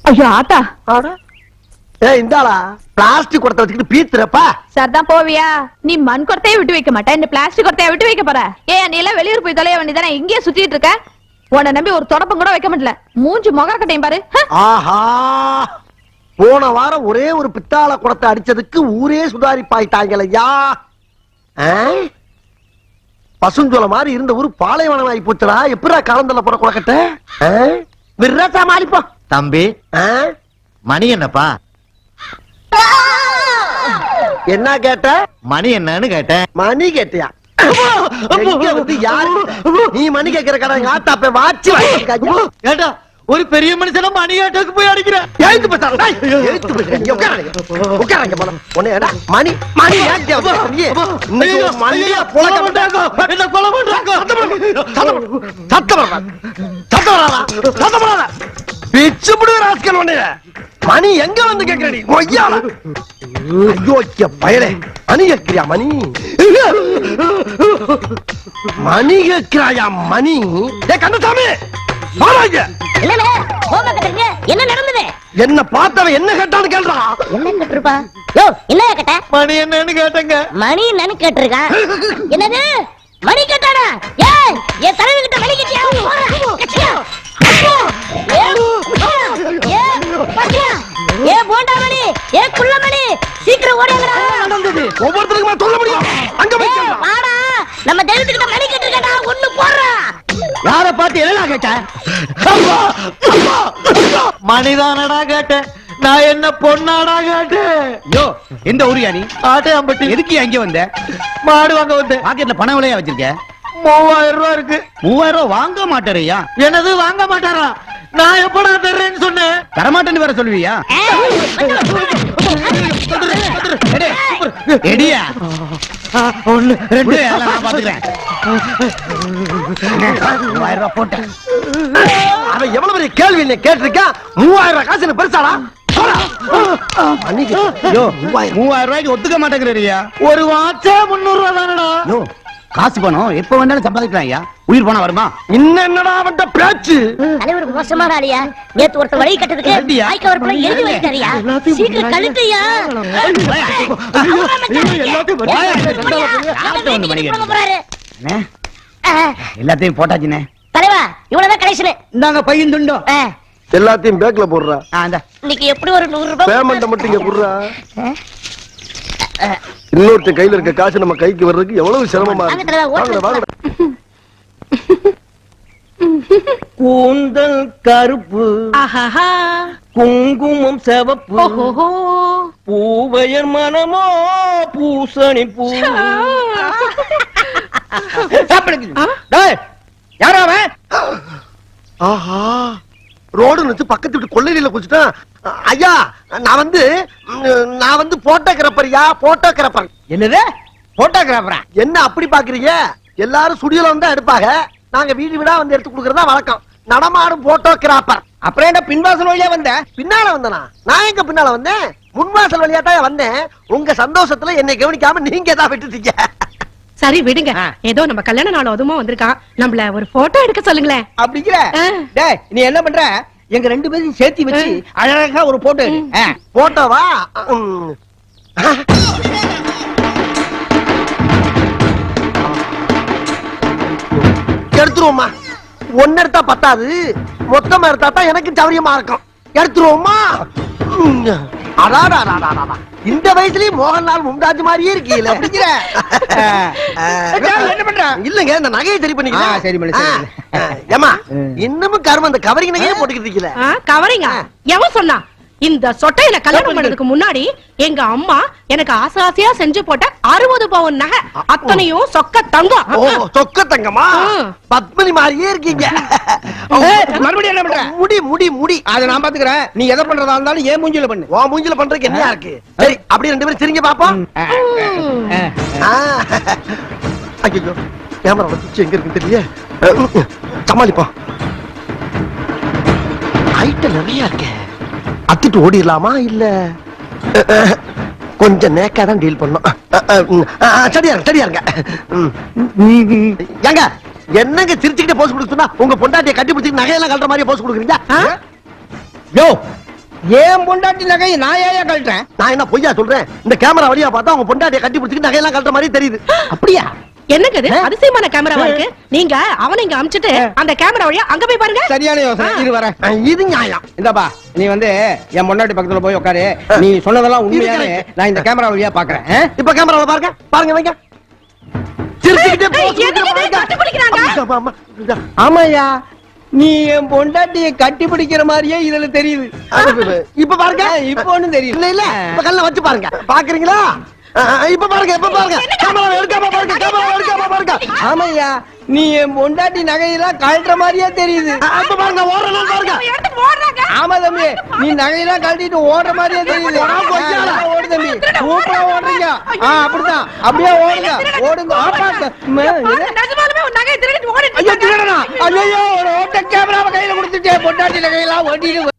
ஐயோ ஆத்தா, இந்தாளா பிளாஸ்டிக் குடத்தை வச்சுக்கிட்டு பீத்துறப்பா. சரிதான் போவியா? நீ மண் குடத்தையே விட்டு வைக்க மாட்டேன், இந்த பிளாஸ்டிக் குடத்தைய விட்டு வைக்க போற? ஏன் நீ எல்லாம் வெளியூர் போய் தொலைய வேண்டியதானே, இங்கேயே சுத்திட்டு இருக்க? உன்னை நம்பி ஒரு தொடப்பம் கூட வைக்க மாட்டல. மூஞ்சி முகரக்கட்டையும் பாரு. ஆஹா, போன வாரம் ஒரே ஒரு பித்தாள குடத்தை அடிச்சதுக்கு ஊரே சுதாரிப்பாயிட்டாங்களையா. பசுஞ்சோல மாதிரி இருந்த ஊரு பாலைவனம் ஆகி போச்சுடா. எப்படா காலந்தல போற குடக்கட்ட விரசா மாறிப்போம். தம்பி, மணி என்னப்பா? என்ன கேட்ட? மணி என்னன்னு கேட்டேன். மணி கேட்டியா? நீ மணி கேட்கிற கடை ஆத்தாப்ப வாட்சி கேட்டா ஒரு பெரிய மனுஷன மணி கேட்டதுக்கு போய் அடிக்கிறேன். மணி மணி மணி எங்க வந்து கேட்கிறீ? பயலே மணி கேட்கிறியா? மணி மணி கேட்கிறாயா? மணி கந்தசாமி என்ன நடந்தது? என்ன பார்த்தவன் என்ன கேட்டான்னு கேள்றா. என்ன கேட்டிருப்பா? யோ, என்ன கேட்ட? மணி என்னன்னு கேட்டங்க. மணி என்னன்னு கேட்டிருக்கான். என்னது மணி கேட்டானா? ஏய், என் தலைவி கிட்ட மணி கேட்டியா? ஏ போண்டா மணி, ஏ குள்ள மணி, சீக்கிரம் ஓடிங்கடா. ஒவ்வொருத்தருக்குமா சொல்ல முடியும்? அங்க போய் வாடா, நம்ம தெய்வத்துக்கிட்ட மணி கேட்டிருக்கடா, ஒண்ணு போடுறா. யார பார்த்து என்ன கேட்ட? மணிதானடா கேட்டேன். நான் என்ன பொண்ணாடா கேட்டேன். யோ, எந்த ஊரியா நீ? ஆட்டையாம்பட்டி. எதுக்கு அங்க வந்த? மாடு வாங்க வந்தேன். பாக்கெட்ல பணம் விலையா வச்சிருக்க? 3000 ரூபாய் இருக்கு. 3000 ரூபாய் வாங்க மாட்டாரையா? எனது வாங்க மாட்டாரா? நான் எப்படா தர்றேன்னு சொன்னேன். தரமாட்டேன்னு வேற சொல்லுவியா? எடியா 1 2 நான் பாத்துக்கிறேன். 3000 ரூபாய் போட்டேன். அவன் எவ்வளவு பெரிய கேள்வி என்ன கேட்டிருக்கான்? 3000 ரூபாய் காசு பெருசாடா? 3000 ரூபாய்க்கு ஒத்துக்க மாட்டேங்கிறியா? ஒரு வாட்சே 300 ரூபாய் தானடா. யோ, காசு பணம் எப்ப வேணாலும் சம்பாதிக்கலாம் ஐயா. உயிர் பணம் வருமா? என்னடா அவன்ட பேச்சு? தலைவர் மோசமான ஆளியா. நேத்து ஒருத்தர் வழி கட்டதுக்கு ஐக்க ஒரு பணம் எழுதி வைத்தாரியா. சீக்கிரம் கழுத்தையா. எல்லாத்தையும் போட்டாச்சுனே. தலைவா, இவ்வளவுதான் கலெக்ஷன். இந்தாங்க பையன் துண்டோம். எல்லாத்தையும் பேக்ல போடுறா. இன்னைக்கு எப்படி ஒரு 100 ரூபாய் பேமெண்ட் மட்டும் இங்க போடுறா. இன்னொருத்த கையில இருக்க காசு நம்ம கைக்கு வர்றதுக்கு எவ்வளவு சிரமமா இருக்கு. கூந்தல் கருப்பு, குங்குமம் சிவப்பு, பூவையர் மனமோ பூசணி பூ. யாராவன்? ஆஹா, ரோடு நிச்சு பக்கத்து விட்டு கொள்ளையில குடிச்சிட்டான். ஐயா, நான் வந்து போட்டோகிராஃபர்யா, போட்டோகிராஃபர். என்னது போட்டோகிராஃபரா? என்ன அப்படி பாக்குறீங்க? எல்லாரும் ஸ்டுடியோல வந்து எடுப்பாங்க, நாங்க வீடு வீடா வந்து எடுத்து கொடுக்கறதா வழக்கம். நடமாடும் போட்டோகிராஃபர். அப்புறம் என்ன பின்வாசல் வழியா வந்த? பின்னால வந்தனா? நான் எங்க பின்னால வந்தேன்? முன்வாசல் வழியா தான் வந்தேன். உங்க சந்தோஷத்துல என்னை கவனிக்காம நீங்க தான் விட்டுட்டீங்க. சரி விடுங்க, ஏதோ நம்ம கல்யாண நாள் அதுமா வந்திருக்கான், நம்மள ஒரு போட்டோ எடுக்க சொல்லுங்களேன். அப்படிங்கிற? டேய், நீ என்ன பண்ற? எங்க 2 பேரையும் சேர்த்து வச்சு அழகா ஒரு போட்டோ எடு. போட்டோவா? எடுத்துருவோமா? ஒன்னு எடுத்தா பத்தாது, மொத்தமா எடுத்தா தான் எனக்கு சௌரியமா இருக்கும். எடுத்துருவோமா? இந்த வயசுலயும் மோகன்லால் மும்தாஜ் மாதிரியே இருக்கீல. அப்படிங்கிற? என்ன பண்ற? இல்லங்க, இந்த நகையை சரி பண்ணிக்கிறேன். சரி பண்ணி. ஏமா, இன்னமும் கரும அந்த கவரிங் நகையே போட்டுக்கிட்டு இருக்கீல. கவரிங்கா? எவன் சொன்னா? இந்த சொட்டையில கல்யாணம் பண்ணதுக்கு முன்னாடி எங்க அம்மா எனக்கு ஆசை ஆசையா செஞ்சு போட்ட 60 பவுன் நகை, அத்தனையும் சொக்க தங்கம். சொக்க தங்கமா? பத்மினி மாதிரியே இருக்கீங்க. மறுபடியும் என்ன பண்ற? முடி முடி முடி. அதை நான் பாத்துக்கிறேன். நீ எதை பண்றதா இருந்தாலும் ஏன் மூஞ்சில பண்ணு. ஓ மூஞ்சில பண்றதுக்கு என்ன இருக்கு? சரி, அப்படியே 2 பேரும் சிரிங்க பாப்போம். ஐயோ, கேமரா சுவிட்ச் எங்க இருக்கு தெரியல. சமாளிப்போம். ஐட்டம் நிறைய இருக்கு. அத்திட்டு ஓடிடலாமா இல்ல கொஞ்சம் நேக்கா தான் டீல் பண்ணோம். சரியா இருங்க. ஏங்க, என்னங்க சிரிச்சுக்கிட்டே போஸ் கொடுக்க சொன்னா உங்க பொண்டாட்டியை கட்டி பிடிச்சி நகையெல்லாம் கட்டுற மாதிரி போஸ் கொடுக்குறீங்க? யோ ஏன் பொண்டாட்டி நகை நான் ஏன் கழட்டேன்? நான் என்ன பொய்யா சொல்றேன்? இந்த கேமரா வழியா பார்த்தா உங்க பொண்டாட்டியை கட்டி பிடிச்சி நகையெல்லாம் கட்டுற மாதிரி தெரியுது. அப்படியா? என்னங்க இது அதிசயமான கேமராவா இருக்கு? நீங்க அவனை இங்க அமிச்சிட்டு அந்த கேமரா வழியா அங்க போய் பாருங்க. சரியான யோசனை. இது வரேன். இது நியாயம். இந்தாப்பா நீ வந்து என் பொண்டாட்டி பக்கத்துல போய் உட்காரு. நீ சொன்னதெல்லாம் உண்மையாவே நான் இந்த கேமரா வழியா பாக்குறேன். இப்ப கேமராவை பாருங்க பாருங்க வைங்க. சிரிச்சுக்கிட்டே போஸ் கட்டுப்பிடிக்கிறாங்க. ஆமாயா நீ என் பொண்டாட்டியை கட்டி பிடிக்கிற மாதிரியே இதுல தெரியுது. இப்ப பாருங்க. இப்ப ஒண்ணும் தெரியுது. இல்ல இல்ல இப்ப கல்ல வச்சு பாருங்க. பாக்குறீங்களா? இப்ப பாருங்க இப்ப பாருங்க. கேமரா எடுக்காம பாருங்க. கேமரா எடுக்காம பாருங்க. ஆமாய்யா நீ என் பொண்டாட்டி நகையெல்லாம் கழட்டுற மாதிரியே தெரியுது. இப்ப பாருங்க ஓடுறலாம் பாருங்க. ஆமா தம்பி நீ நகையெல்லாம் கழட்டிட்டு ஓடுற மாதிரியே தெரியுது. ஓடு தம்பி சூப்பரா ஓடுறீங்க. அப்படிதான் அப்படியே ஓடுங்க ஓடுங்க. ஐயோ திருடனா? ஐயோ ஒரு ஓட்ட கேமராவை கையில கொடுத்துட்டே பொண்டாட்டி நகையெல்லாம் ஓட்டிட்டு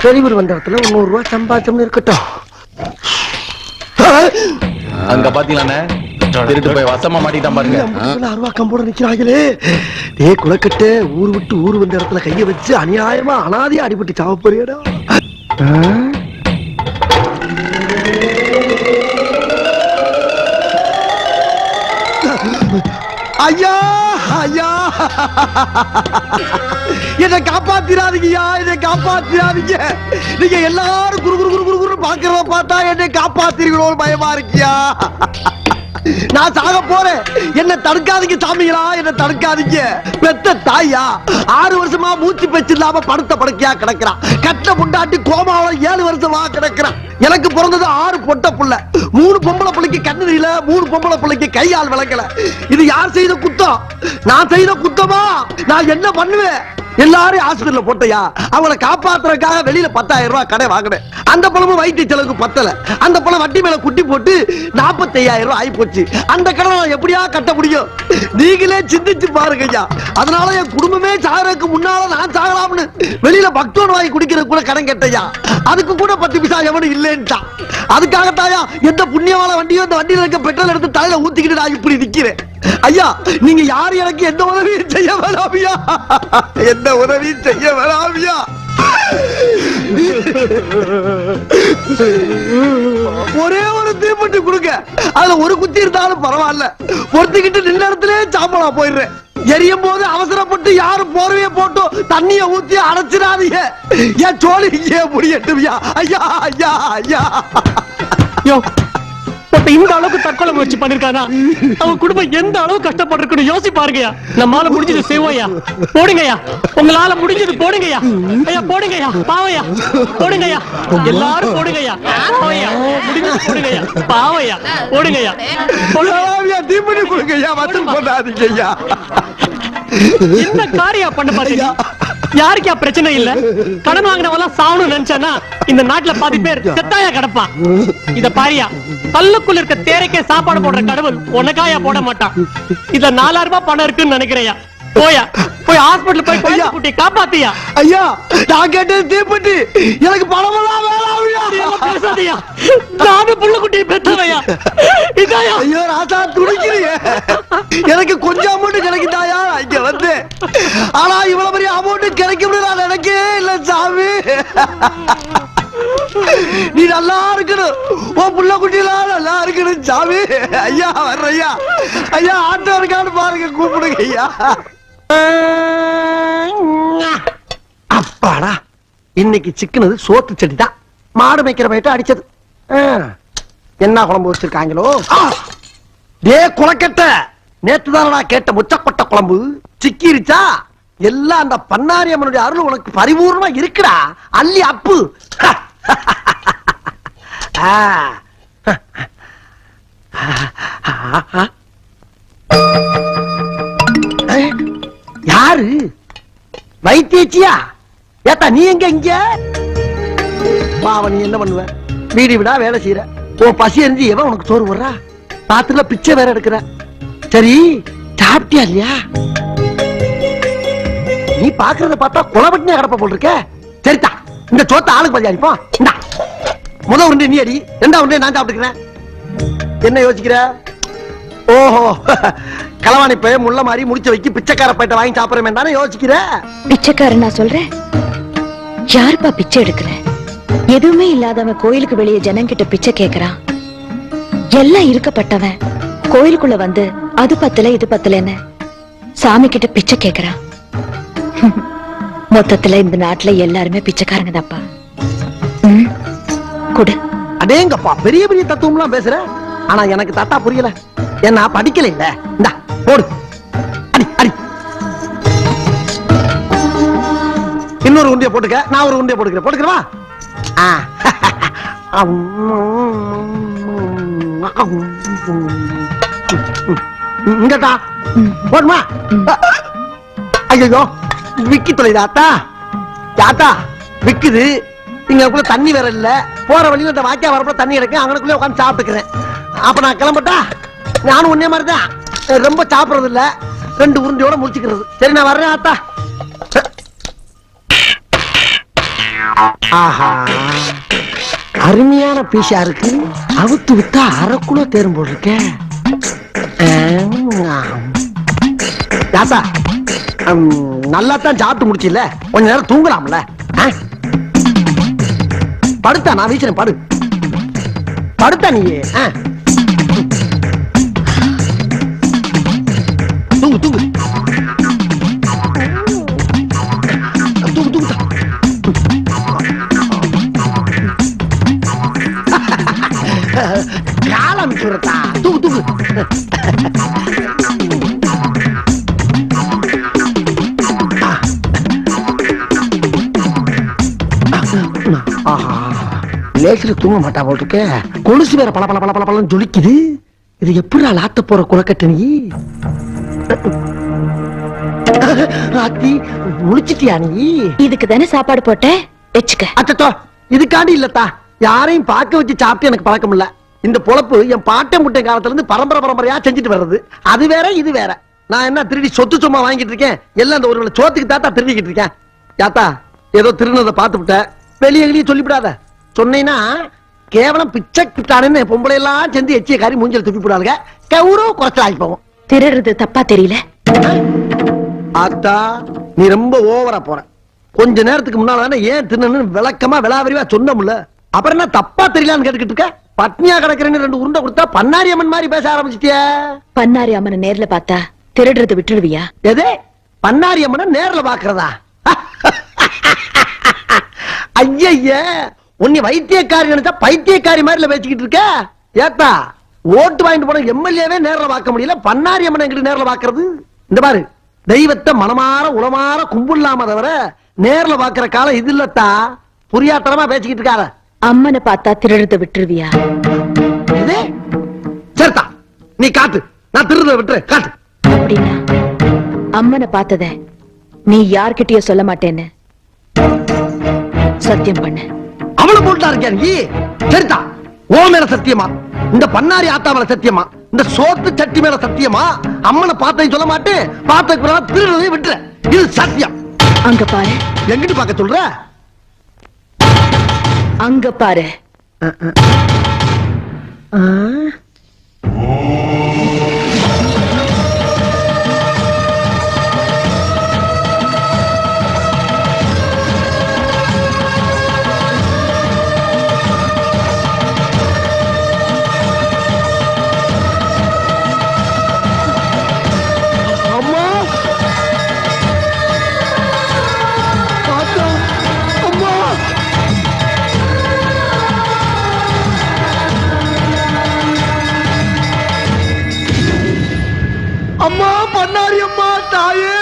பெரியவர் வந்த இடத்துல 100 ரூபாய் சம்பாதிச்சோம்னு இருக்கட்டும். அங்க பாத்தீங்களாண்ணே திருட்டு போய் வசமா மாட்டிட்டான் பாருங்க. 50 ரூபாய் கம்போட நிக்கிறாங்களே. டே குலக்கட்டு ஊர் விட்டு ஊர் வந்த இடத்துல கைய வச்சு அநியாயமா அனாதையா அடிபட்டு சாவ போறியடா. ஐயா ஐயா என்னை காப்பாத்திராதீங்கய்யா, என்னை காப்பாத்திராதீங்க. நீங்க எல்லாரும் குரு குரு குரு குரு குரு பாக்குறத பார்த்தா என்னை காப்பாத்திருக்கணும் பயமா இருக்கியா. நான் சாக போறேன். என்ன தடுக்காதீங்க சாமிகளா, என்ன தடுக்காதீங்க. பெத்த தாயா 6 வருஷமா மூச்சு பேச்சு இல்லாம படுத்த படுக்கையா கிடக்கிறான். கட்ட முண்டாட்டி கோமாவில 7 வருஷமா கிடக்கிறான். எனக்கு பிறந்தது 6 பொட்ட புள்ள. 3 பொம்பளை பிள்ளைக்கு கண்ணு தெரியல, 3 பொம்பளை பிள்ளைக்கு கையால் விளக்கல. இது யார் செய்த குத்தம்? நான் செய்த குத்தமா? நான் என்ன பண்ணுவேன்? எல்லாரும் ஹாஸ்பிடல்ல போட்டையா. அவங்கள காப்பாத்துறதுக்காக வெளியில 10,000 ரூபாய் கடை வாங்கினேன். அந்த பணமும் வைத்திய செலவுக்கு பத்தல. அந்த பணம் வட்டி மேல குட்டி போட்டு 45,000 ரூபாய் ஆகி போச்சு. அந்த கடனை நான் எப்படியா கட்ட முடியும்? நீங்களே சிந்திச்சு பாருங்க ஐயா. அதனால என் குடும்பமே சாகறதுக்கு முன்னால நான் சாகலாம்னு வெளியில பக்தோன் வாங்கி குடிக்கிறது கூட கடன் கேட்டையா. அதுக்கு கூட 10 பைசா எவனும் இல்லைன்ட்டான். அதுக்காகத்தாயா எந்த புண்ணியமான வண்டியோ அந்த வண்டியில இருக்க பெட்ரோல் எடுத்து தலையில ஊத்திக்கிட்டு நான் இப்படி நிக்கிறேன். ஐயா நீங்க யாரு எனக்கு எந்த உதவியும் செய்ய வேணாமியா, எந்த உதவியும் செய்ய வேணாமியா. ஒரே ஒரு தீப்பெட்டி கொடுங்க. அதுல ஒரு குத்தி இருந்தாலும் பரவாயில்ல. பொறுத்துக்கிட்டு நின்ன இடத்துல சாம்பலா போயிடுறேன். எரியும் போது அவசரப்பட்டு யாரும் போர்வைய போட்டு தண்ணிய ஊத்தி அடைச்சிடாதீங்க. என் சோழி இங்கே முடியட்டுவியா. ஐயா ஐயா ஐயா. இந்த அளவுக்கு தற்கொலை முயற்சி பண்ணிருக்கானா? அவன் குடும்பம் எந்த அளவு கஷ்டப்பட்டிருக்குன்னு யோசி பாருங்கயா. நம்மால முடிஞ்சது செய்வோயா. போடுங்கயா, உங்களால முடிஞ்சது போடுங்கயா. ஐயா போடுங்கயா, பாவையா போடுங்கயா, எல்லாரும் போடுங்கயா. பாவையா முடிஞ்சது போடுங்கயா, பாவையா போடுங்கயா. தீப்பெட்டி கொடுங்கய்யா, வசூல் பண்ணாதீங்கய்யா. என்ன காரியம் பண்ண பாத்தீங்க? யாருக்கா பிரச்சனை இல்ல? கடன் வாங்கினவெல்லாம் சாவணும் நினைச்சானா இந்த நாட்டுல பாதி பேர் செத்தாயா கிடப்பான். இத பாரியா, கல்லுக்குள்ள இருக்க தேரைக்கே சாப்பாடு போடுற கடவுள் உனக்காயா போட மாட்டான். இதுல 4000 ரூபாய் பணம் இருக்குன்னு நினைக்கிறையா. போயா போய் ஹாஸ்பிடல் போய் குழந்தை குட்டி காப்பாத்தியா. ஐயா நான் கேட்டது தீப்பெட்டி, எனக்கு பணமெல்லாம் வேணாம். பேசாதயா, நானும் புள்ள குட்டியை பெற்றவையா. இதாயா ஐயோ ராசா துடிக்கிறீங்க. எனக்கு கொஞ்சம் அமௌண்ட் கிடைக்குதாயா இங்க வந்து. ஆனா இவ்வளவு பெரிய அமௌண்ட் கிடைக்கும் நான் நினைக்கவே இல்ல சாமி. நீ நல்லா இருக்கணும், உன் புள்ள குட்டிலாம் நல்லா இருக்கணும் சாமி. ஐயா வர்ற ஐயா. ஐயா ஆட்டோ இருக்கான்னு பாருங்க, கூப்பிடுங்க ஐயா. அப்பாடா இன்னைக்கு சிக்கனது சோத்து செடி தான். மாடு மேய்க்கிற பயிட்ட அடிச்சது. என்ன குழம்பு வச்சிருக்காங்களோ. டே குளக்கட்ட, நேத்து தானடா கேட்ட முச்சக்கொட்டை குழம்பு சிக்கிருச்சா? எல்லாம் அந்த பன்னாரி அம்மனுடைய அருள் உனக்கு பரிபூர்ணமா இருக்குடா. அள்ளி அப்பு. யாரு வைத்தியச்சியா? ஏத்தா நீ எங்க இங்க? பாவ நீ என்ன பண்ணுவ? வீடு விடா வேலை செய்யற. உன் பசி எரிஞ்சு எவன் உனக்கு சோறு போடுறா? பாத்துல பிச்சை வேற எடுக்கிற. சரி சாப்பிட்டியா இல்லையா? நீ பாக்குறத பார்த்தா குளப்பட்டினே கடப்ப போல் இருக்க. சரிதா இந்த சோத்த ஆளுக்கு பதில் அடிப்போம். முத உருண்டை நீ அடி, ரெண்டா உருண்டை நான் சாப்பிட்டுக்கிறேன். என்ன யோசிக்கிற? ஓஹோ, களவாணி பைய முள்ள மாதிரி முடிச்ச வைக்க பிச்சைக்கார பையிட்ட வாங்கி சாப்பிடுறேன் தானே யோசிக்கிற? பிச்சைக்காரன் நான் சொல்றேன். யாருப்பா பிச்சை எடுக்கிற? எதுவுமே இல்லாதவன் கோயிலுக்கு வெளியே ஜனங்கிட்ட பிச்சை கேக்குறான். எல்லாம் இருக்கப்பட்டவன் கோயிலுக்குள்ள வந்து அது பத்தல இது பத்தலன்னு சாமி கிட்ட பிச்சை கேக்குறான். மொத்தத்துல இந்த நாட்டுல எல்லாருமே பிச்சைக்காரங்க தாப்பா. குடு. அடேங்கப்பா, பெரிய பெரிய தத்துவம்லாம் பேசுற. ஆனா எனக்கு தாத்தா புரியல, என்ன படிக்கல இல்ல. இந்தா போடு, அடி அடி. இன்னொரு உண்டிய போட்டுக்க, நான் ஒரு உண்டிய போட்டுக்கிறேன். போட்டுக்கிறவா? இங்கட்டா போடுமா? ஐயோ, விக்கி தொலைதா ஆத்தா. தாத்தா விக்குது, இங்க தண்ணி வேற இல்ல. போற வழியில இந்த வாக்கியா வரப்ப தண்ணி கிடைக்கும், அங்கனக்குள்ளே உட்காந்து சாப்பிட்டுக்கிறேன். அப்ப நான் கிளம்பட்டா? நானும் ஒன்னே மாதிரிதான், ரொம்ப சாப்பிடுறது இல்ல, 2 உருண்டையோட முடிச்சுக்கிறது. சரி நான் வர்றேன் ஆத்தா. ஆஹா, அருமையான பீஸா இருக்கு. அவுத்து விட்டா அரைக்குள்ள தேரும் போல் இருக்கேன். தாத்தா நல்லா தான் சாப்பிட்டு முடிச்சில்ல, கொஞ்ச நேரம் தூங்கலாம்ல? படுத்தா, நான் வீசுறேன், படு படுத்தா நீ. தூங்கு தூங்கு தூங்கு தூங்கு. காலம் சுரத்தா, தூங்கு தூங்கு. லேசில தூங்க மாட்டா போட்டுக்க. கொலுசு வேற பல பல பல பல பலன்னு ஜொலிக்குது. இது எப்படி லாத்த போற குலக்கட்டு நீ? ஆத்தி முடிச்சிட்டியா நீ? இதுக்கு தானே சாப்பாடு போட்டேன், வச்சுக்க. அச்சோ, இதுக்காண்டி இல்லத்தா, யாரையும் பார்க்க வச்சு சாப்பிட்டு எனக்கு பழக்கம் இல்ல. இந்த பொழப்பு என் பாட்டன் முட்டை காலத்துல இருந்து பரம்பரை பரம்பரையா செஞ்சுட்டு வர்றது. அது வேற இது வேற. நான் என்ன திருடி சொத்து சும்மா வாங்கிட்டு இருக்கேன்? எல்லாம் இந்த ஒரு சோத்துக்கு தாத்தா திருடிக்கிட்டு இருக்கேன். யாத்தா ஏதோ திருநதை பார்த்து விட்ட, வெளியே வெளியே சொல்லிவிடாத. சொன்னீங்கன்னா கேவலம் பிச்சை கிட்டானு பொம்பளை எல்லாம் சேர்ந்து எச்சிய காரி மூஞ்சல் துப்பி போடாதுங்க. கௌரவ குறைச்சல் ஆகி போவோம். திருடுறது தப்பா தெரியல? ஆத்தா நீ ரொம்ப ஓவரா போற. கொஞ்ச நேரத்துக்கு முன்னால ஏன் தின்னு விளக்கமா விளாவரிவா சொன்னோம்ல, அப்புறம் என்ன தப்பா தெரியலான்னு கேட்டுக்கிட்டு இருக்க? பட்னியா கிடக்குறேன்னு 2 உருண்டை கொடுத்தா பன்னாரி அம்மன் மாதிரி பேச ஆரம்பிச்சிட்டிய. பன்னாரி அம்மனை நேர்ல பார்த்தா திருடுறது விட்டுடுவியா? எது? பன்னாரி அம்மனை நேர்ல பாக்குறதா? ஐய, உன்னை வைத்தியக்காரி நினைச்சா பைத்தியக்காரி மாதிரி பேசிக்கிட்டு இருக்க. ஏத்தா ஓட்டு வாங்கிட்டு போன எம்எல்ஏவே நேர்ல பார்க்க முடியல, பன்னாரி அம்மனை எங்கிட்ட நேர்ல பாக்குறது? இந்த பாரு, தெய்வத்தை மனமாற உளமாற கும்பிடலாம தவிர நேர்ல பாக்குற காலம் இது இல்லத்தா. புரியாத்தனமா பேசிக்கிட்டு இருக்காத. அம்மனை பார்த்தா திருடுறத விட்டுருவியா? சரிதா, நீ காட்டு, நான் திருடுறத விட்டுரு, காட்டு. அப்படின்னா அம்மனை பார்த்தத நீ யார்கிட்டயோ சொல்ல மாட்டேன்னு சத்தியம் பண்ண. அவளை போட்டா இருக்கியா நீ? சரிதா, ஓ மேல சத்தியமா, இந்த பன்னாரி ஆத்தா மேல சத்தியமா, இந்த சோத்து சட்டி மேல சத்தியமா, அம்மனை பார்த்தேன்னு சொல்ல மாட்டேன், பார்த்த திருடுறதை விட்டுற. இது சத்தியம். அங்க பாரு. எங்கிட்டு பார்க்க சொல்ற? அங்க பாரு. அம்மா, அம்மா, அம்மா, பண்ணாரி அம்மா, தாயே,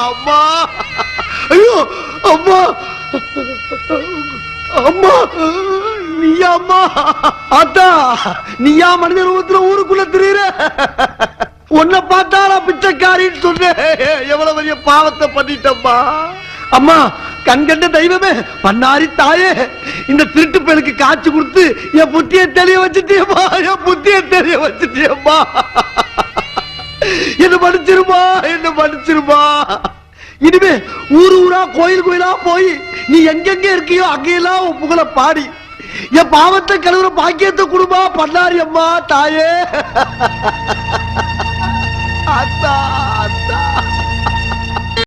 அம்மா, ஐயோ, அம்மா, அம்மா, நீயா அம்மா? அத்தா, நீயா மனித ரூபத்துல ஊருக்குள்ள திரியுற? உன்னை பார்த்தா நான் பிச்சைக்காரின்னு சொன்னேன். எவ்வளவு பெரிய பாவத்தை பண்ணிட்டம்மா. அம்மா, கண்கண்ட தெய்வமே, பண்ணாரி தாயே, இந்த திருட்டு பேருக்கு காட்சி கொடுத்து என் புத்தியை தெரிய வச்சுட்டியம்மா, என் புத்தியை தெரிய வச்சுட்டியம்மா. என்ன மன்னிச்சிருமா, என்ன மன்னிச்சிருமா. இனிமே ஊரு ஊரா கோயில் கோயிலா போய் நீ எங்கெங்க இருக்கியோ அங்கெல்லாம் உன் புகழ பாடி என் பாவத்தை கழுவுற பாக்கியத்தை குடும்பா பண்ணாரி அம்மா தாயே